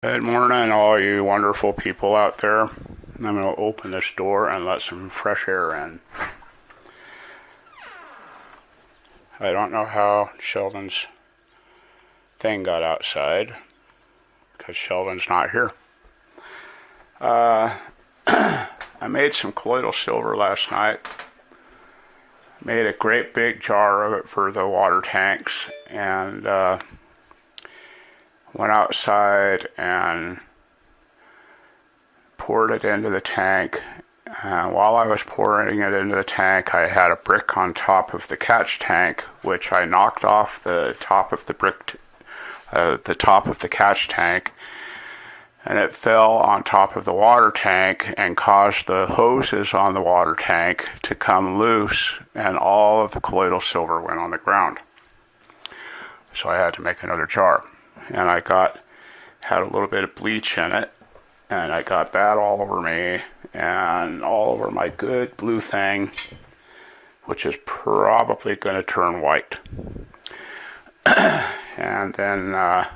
Good morning, all you wonderful people out there. I'm going to open this door and let some fresh air in. I don't know how Sheldon's thing got outside, because Sheldon's not here. I made some colloidal silver last night. Made a great big jar of it for the water tanks, and went outside and poured it into the tank. While I was pouring it into the tank, I had a brick on top of the catch tank, which I knocked off the top of the brick, the top of the catch tank, and it fell on top of the water tank and caused the hoses on the water tank to come loose, and all of the colloidal silver went on the ground. So I had to make another jar, and had a little bit of bleach in it, and I got that all over me and all over my good blue thing, which is probably going to turn white. And then while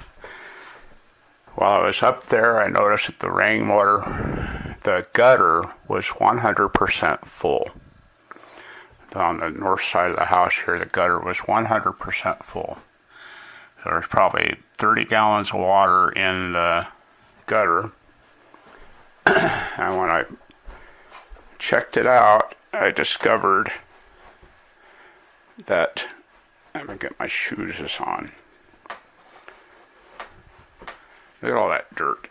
I was up there, I noticed that the rainwater, the gutter was 100% full. On the north side of the house here, the gutter was 100% full. So there's probably 30 gallons of water in the gutter. And when I checked it out, I discovered that, I'm going to get my shoes on. Look at all that dirt.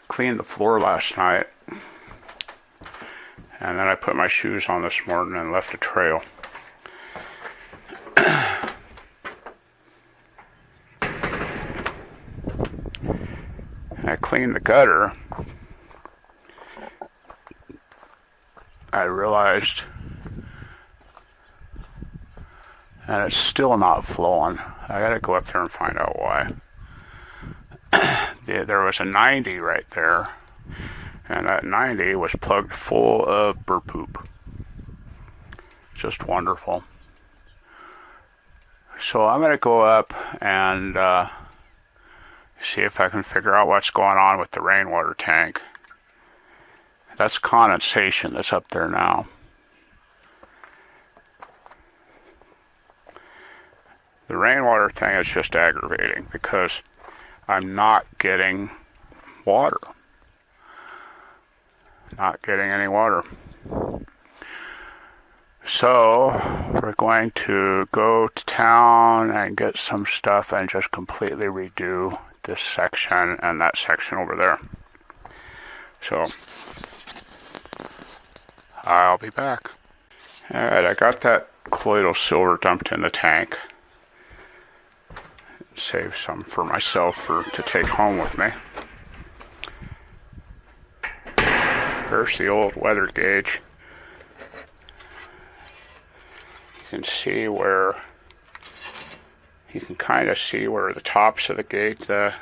Cleaned the floor last night, and then I put my shoes on this morning and left a trail. I cleaned the gutter. I realized, and it's still not flowing. I gotta go up there and find out why. There was a 90 right there, and that 90 was plugged full of bird poop. Just wonderful. So I'm gonna go up and see if I can figure out what's going on with the rainwater tank. That's condensation that's up there now. The rainwater thing is just aggravating because I'm not getting water. Not getting any water. So we're going to go to town and get some stuff and just completely redo this section and that section over there. So I'll be back. Alright, I got that colloidal silver dumped in the tank. Save some for myself to take home with me. Here's the old weather gauge. You can kind of see where the tops of the gauge, the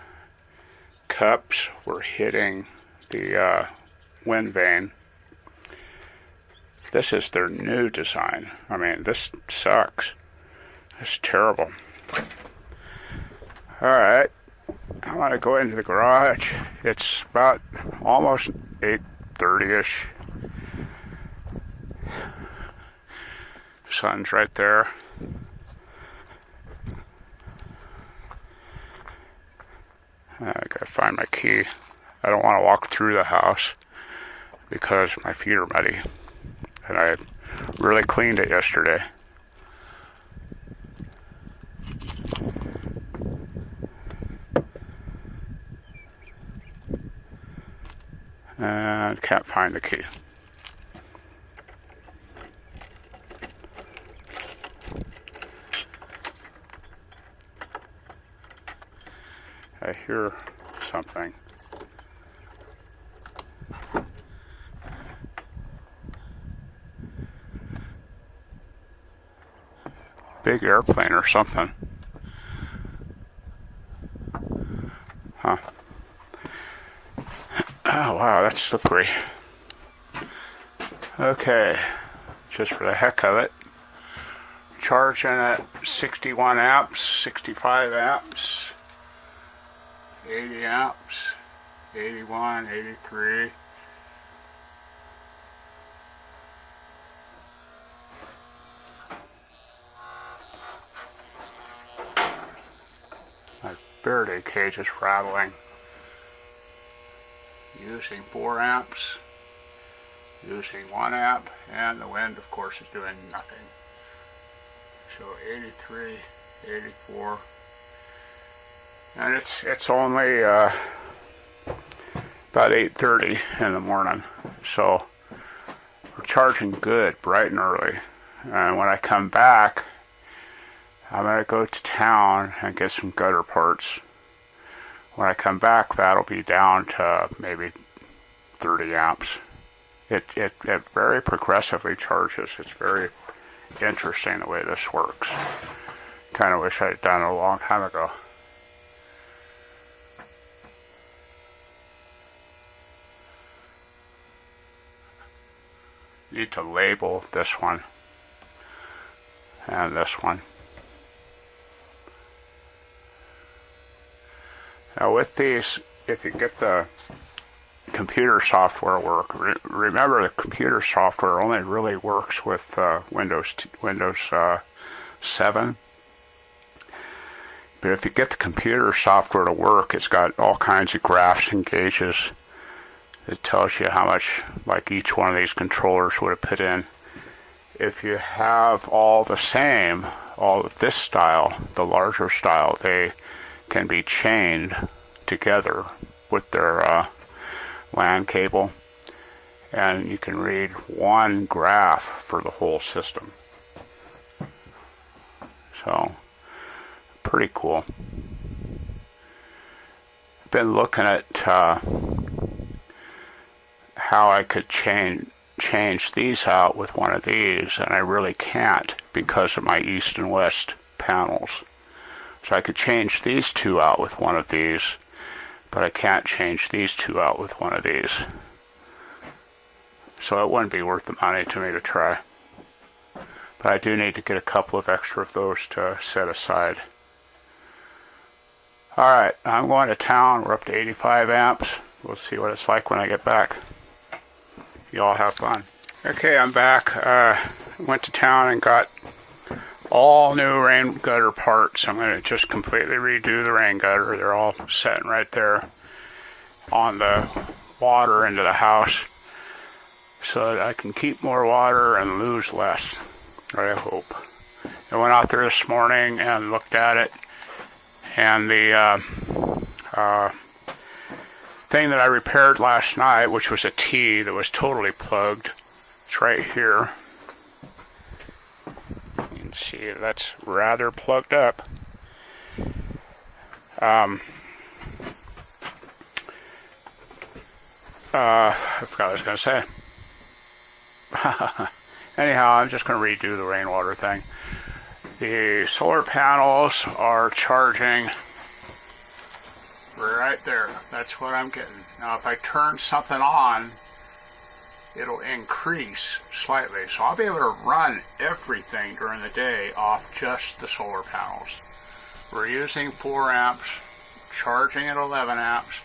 cups were hitting the wind vane. This is their new design. I mean, this sucks. It's terrible. Alright, I'm gonna go into the garage. It's about almost 8:30ish. Sun's right there. I gotta find my key. I don't want to walk through the house because my feet are muddy. And I really cleaned it yesterday. And can't find the key. I hear something. Big airplane or something. Huh. Oh wow, that's slippery. Okay, just for the heck of it, charging at 61 amps, 65 amps. 80 amps, 81, 83. My Faraday cage is rattling. Using 4 amps, using 1 amp, and the wind of course is doing nothing. So 83, 84, and it's only about 8:30 in the morning, so we're charging good, bright and early. And when I come back, I'm gonna go to town and get some gutter parts. When I come back, that'll be down to maybe 30 amps. It very progressively charges. It's very interesting the way this works. Kind of wish I had done it a long time ago. Need to label this one and this one. Now with these, if you get the computer software work, remember the computer software only really works with Windows 7. But if you get the computer software to work, it's got all kinds of graphs and gauges. It tells you how much, like, each one of these controllers would have put in. If you have all the same, all of this style, the larger style, they can be chained together with their LAN cable, and you can read one graph for the whole system. So, pretty cool. Been looking at how I could change these out with one of these, and I really can't because of my east and west panels. So I could change these two out with one of these, but I can't change these two out with one of these. So it wouldn't be worth the money to me to try. But I do need to get a couple of extra of those to set aside. Alright, I'm going to town. We're up to 85 amps. We'll see what it's like when I get back. You all have fun. Okay, I'm back. Went to town and got all new rain gutter parts. I'm going to just completely redo the rain gutter. They're all sitting right there on the water into the house so that I can keep more water and lose less, I hope. I went out there this morning and looked at it, and the thing that I repaired last night, which was a T that was totally plugged, it's right here. You can see that's rather plugged up. I forgot what I was going to say. Anyhow, I'm just going to redo the rainwater thing. The solar panels are charging right there. That's what I'm getting. Now if I turn something on, it'll increase slightly. So I'll be able to run everything during the day off just the solar panels. We're using 4 amps, charging at 11 amps,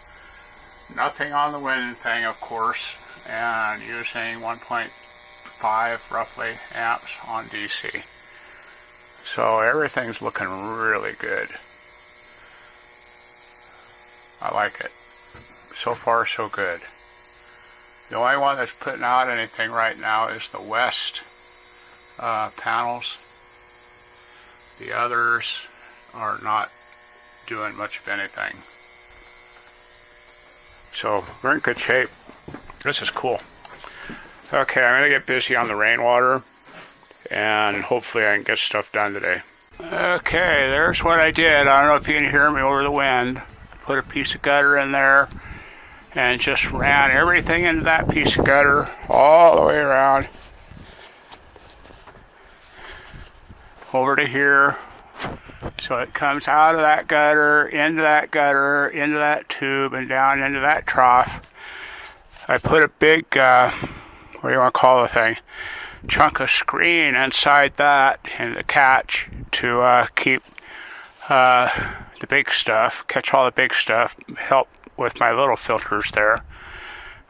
nothing on the wind thing of course, and using 1.5 roughly amps on DC. So everything's looking really good. I like it. So far, so good. The only one that's putting out anything right now is the west panels. The others are not doing much of anything. So we're in good shape. This is cool. Okay, I'm going to get busy on the rainwater, and hopefully I can get stuff done today. Okay, there's what I did. I don't know if you can hear me over the wind. Put a piece of gutter in there and just ran everything into that piece of gutter all the way around over to here. So it comes out of that gutter, into that tube, and down into that trough. I put a big, what do you want to call the thing? Chunk of screen inside that in the catch to keep the big stuff, catch all the big stuff, help with my little filters there.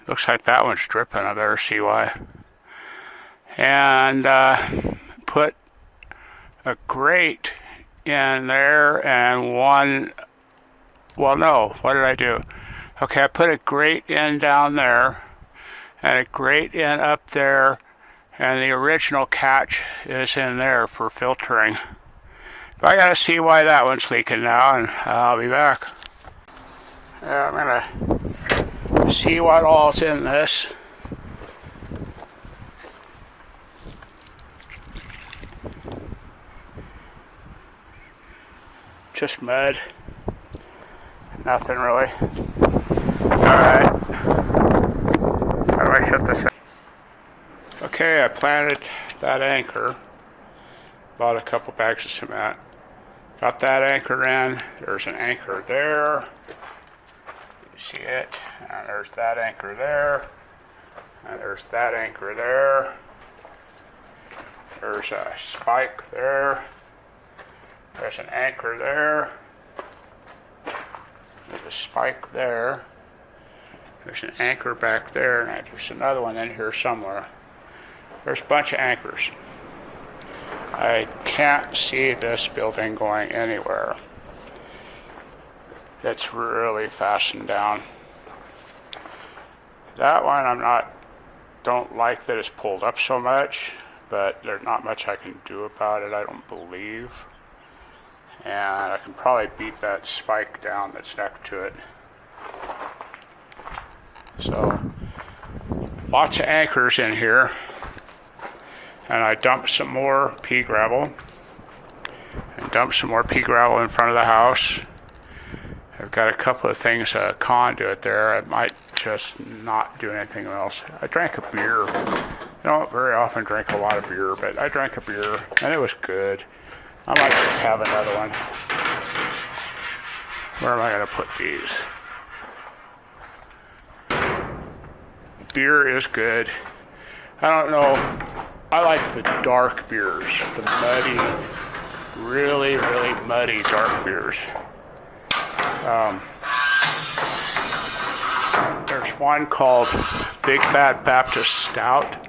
Looks like that one's dripping, I better see why. And put a grate in there and one, well no, what did I do? Okay, I put a grate in down there and a grate in up there, and the original catch is in there for filtering. But I gotta see why that one's leaking now, and I'll be back. I'm gonna see what all's in this. Just mud. Nothing really. Alright. How do I shut this in? Okay, I planted that anchor. Bought a couple bags of cement. Got that anchor in. There's an anchor there. You see it? And there's that anchor there. And there's that anchor there. There's a spike there. There's an anchor there. There's a spike there. There's an anchor back there, and there's another one in here somewhere. There's a bunch of anchors. I can't see this building going anywhere. It's really fastened down. That one don't like that it's pulled up so much, but there's not much I can do about it, I don't believe. And I can probably beat that spike down that's next to it. So, lots of anchors in here. And I dumped some more pea gravel. And dumped some more pea gravel in front of the house. I've got a couple of things, conduit there. I might just not do anything else. I drank a beer. I don't very often drink a lot of beer, but I drank a beer and it was good. I might just have another one. Where am I going to put these? Beer is good. I don't know. I like the dark beers. The muddy, really, really muddy dark beers. There's one called Big Bad Baptist Stout.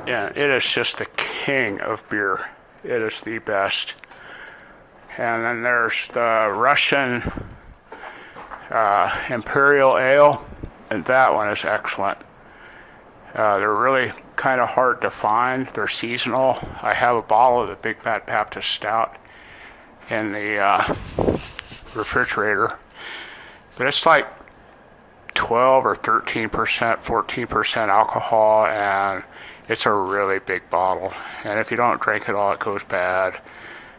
Yeah, it is just the king of beer. It is the best. And then there's the Russian Imperial Ale, and that one is excellent. They're really kind of hard to find. They're seasonal. I have a bottle of the Big Bad Baptist Stout in the refrigerator, but it's like 12 or 13%, 14% alcohol, and it's a really big bottle. And if you don't drink it all, it goes bad.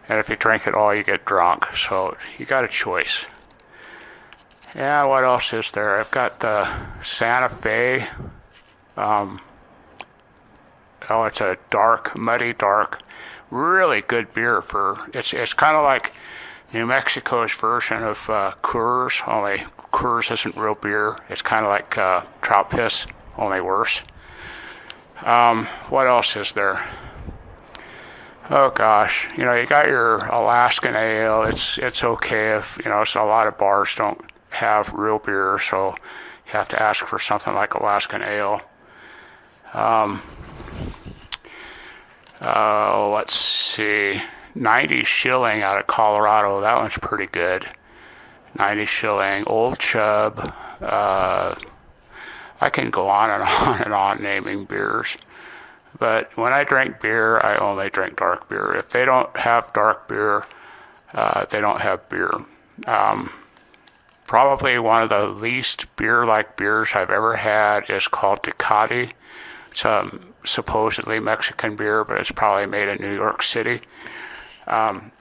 And if you drink it all, you get drunk. So you got a choice. Yeah, what else is there? I've got the Santa Fe. It's a dark, muddy dark, really good beer for, it's kind of like New Mexico's version of Coors, only Coors isn't real beer. It's kind of like trout piss, only worse. What else is there? Oh gosh, you got your Alaskan Ale. It's okay if, a lot of bars don't have real beer, so you have to ask for something like Alaskan Ale. Let's see, 90 Shilling out of Colorado. That one's pretty good. 90 Shilling, Old Chub. I can go on and on and on naming beers. But when I drink beer, I only drink dark beer. If they don't have dark beer, they don't have beer. Probably one of the least beer-like beers I've ever had is called Tecate. It's a supposedly Mexican beer, but it's probably made in New York City. And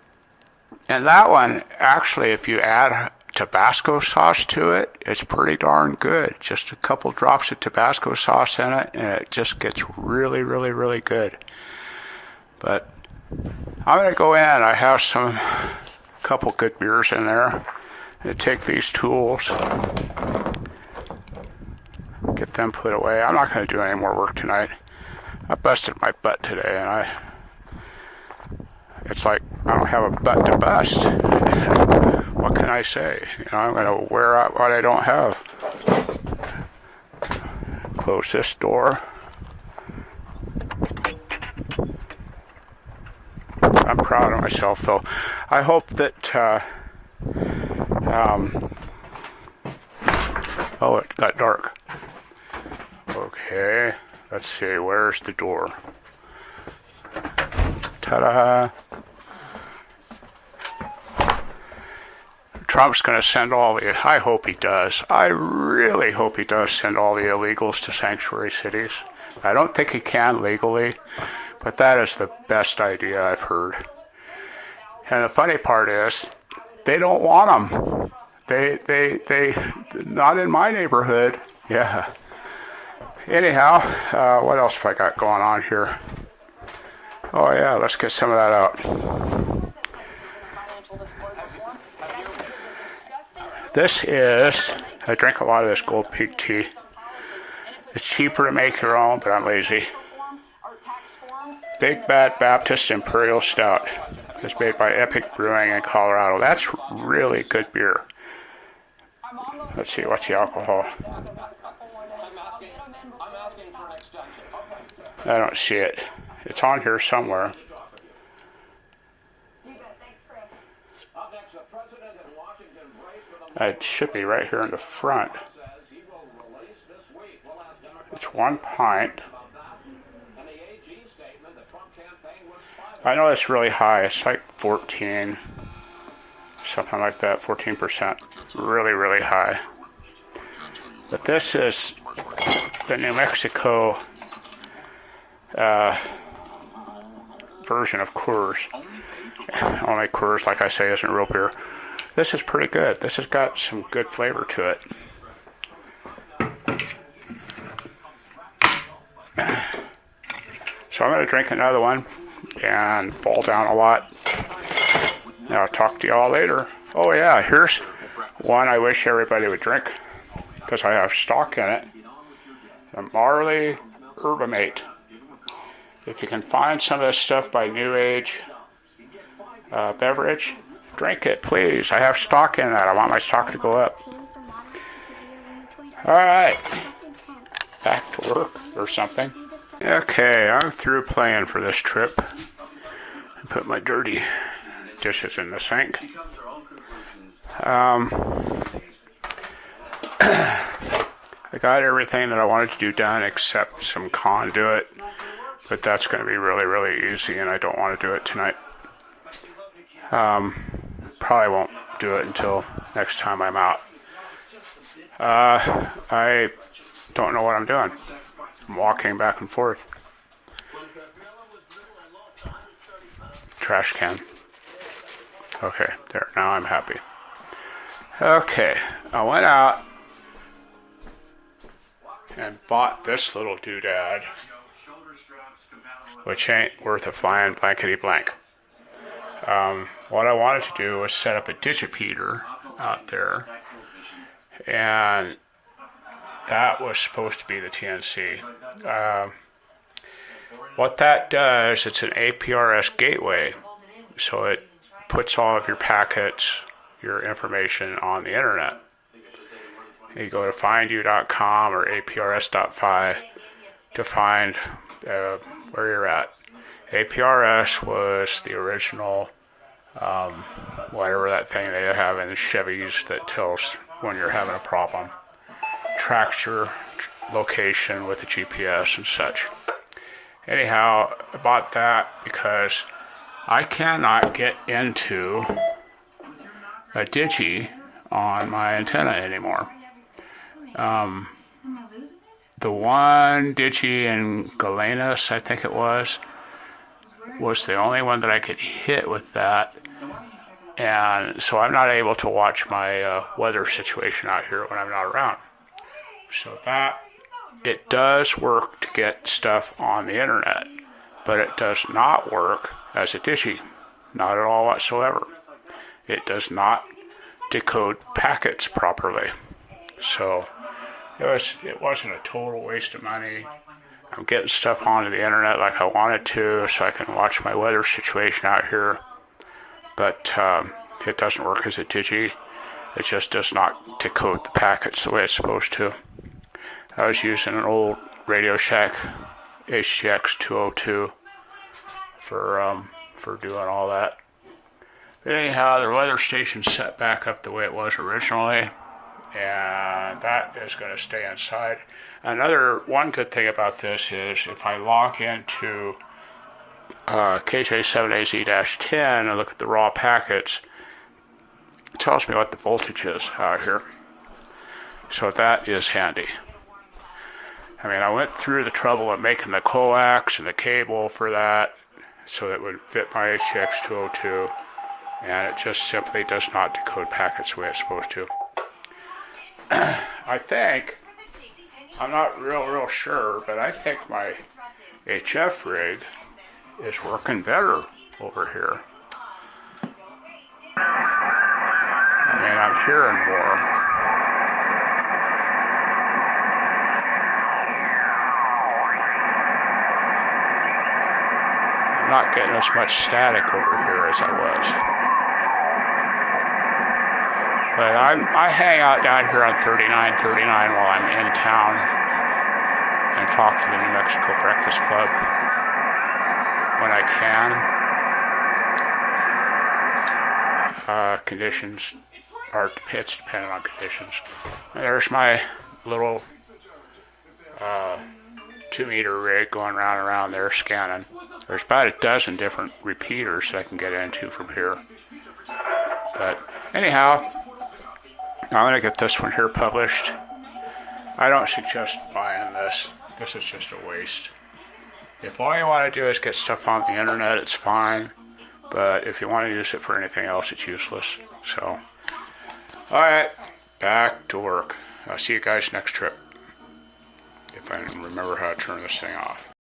that one, actually, if you add Tabasco sauce to it, it's pretty darn good. Just a couple drops of Tabasco sauce in it, and it just gets really, really, really good. But I'm going to go in. I have a couple good beers in there. And take these tools, get them put away. I'm not going to do any more work tonight. I busted my butt today, and It's like I don't have a butt to bust. What can I say? I'm going to wear out what I don't have. Close this door. I'm proud of myself, though. I hope that, oh, it got dark. Okay, let's see, where's the door? Ta-da! Trump's going to send all the, I hope he does. I really hope he does send all the illegals to sanctuary cities. I don't think he can legally, but that is the best idea I've heard. And the funny part is, they don't want them. They, not in my neighborhood. Yeah. Anyhow, what else have I got going on here? Oh yeah, let's get some of that out. This is, I drink a lot of this Gold Peak tea. It's cheaper to make your own, but I'm lazy. Big Bad Baptist Imperial Stout. It's made by Epic Brewing in Colorado. That's really good beer. Let's see, what's the alcohol? I don't see it. It's on here somewhere. It should be right here in the front. It's 1 pint. I know it's really high. It's like 14, something like that, 14%. Really, really high. But this is the New Mexico version of Coors. Only Coors, like I say, isn't real beer. This is pretty good. This has got some good flavor to it. So I'm going to drink another one and fall down a lot. And I'll talk to y'all later. Oh yeah, here's one I wish everybody would drink because I have stock in it. The Marley Herbamate. If you can find some of this stuff by New Age Beverage, drink it, please. I have stock in that. I want my stock to go up. Alright. Back to work or something. Okay, I'm through playing for this trip. I put my dirty dishes in the sink. I got everything that I wanted to do done except some conduit. But that's going to be really, really easy, and I don't want to do it tonight. Probably won't do it until next time I'm out. I don't know what I'm doing. I'm walking back and forth. Trash can. Okay, there. Now I'm happy. Okay, I went out and bought this little doodad, which ain't worth a flying blankety blank. What I wanted to do was set up a digipeater out there, and that was supposed to be the TNC. What that does, it's an APRS gateway, so it puts all of your packets, your information on the internet. You go to findyou.com or aprs.fi to find where you're at. APRS was the original, whatever that thing they have in the Chevys that tells when you're having a problem. Tracks your location with the GPS and such. Anyhow, I bought that because I cannot get into a Digi on my antenna anymore. The one Digi in Galenas, I think it was the only one that I could hit with that. And so I'm not able to watch my weather situation out here when I'm not around. So that, it does work to get stuff on the internet, but it does not work as a Digi. Not at all whatsoever. It does not decode packets properly. So it wasn't a total waste of money. I'm getting stuff onto the internet like I wanted to, so I can watch my weather situation out here. But it doesn't work as a digi. It just does not decode the packets the way it's supposed to. I was using an old Radio Shack HTX 202 for doing all that. But anyhow, the weather station's set back up the way it was originally, and that is going to stay inside. One good thing about this is if I log into KJ7AZ-10 and look at the raw packets, it tells me what the voltage is out here. So that is handy. I mean, I went through the trouble of making the coax and the cable for that so that it would fit my HTX 202, and it just simply does not decode packets the way it's supposed to. I think, I'm not real sure, but I think my HF rig is working better over here. I mean, I'm hearing more. I'm not getting as much static over here as I was. But I hang out down here on 3939 while I'm in town and talk to the New Mexico Breakfast Club when I can. Conditions it's dependent on conditions. And there's my little 2-meter rig going round and around there scanning. There's about a dozen different repeaters that I can get into from here. But anyhow, I'm going to get this one here published. I don't suggest buying this. This is just a waste. If all you want to do is get stuff on the internet, it's fine. But if you want to use it for anything else, it's useless. So, alright, back to work. I'll see you guys next trip. If I can remember how to turn this thing off.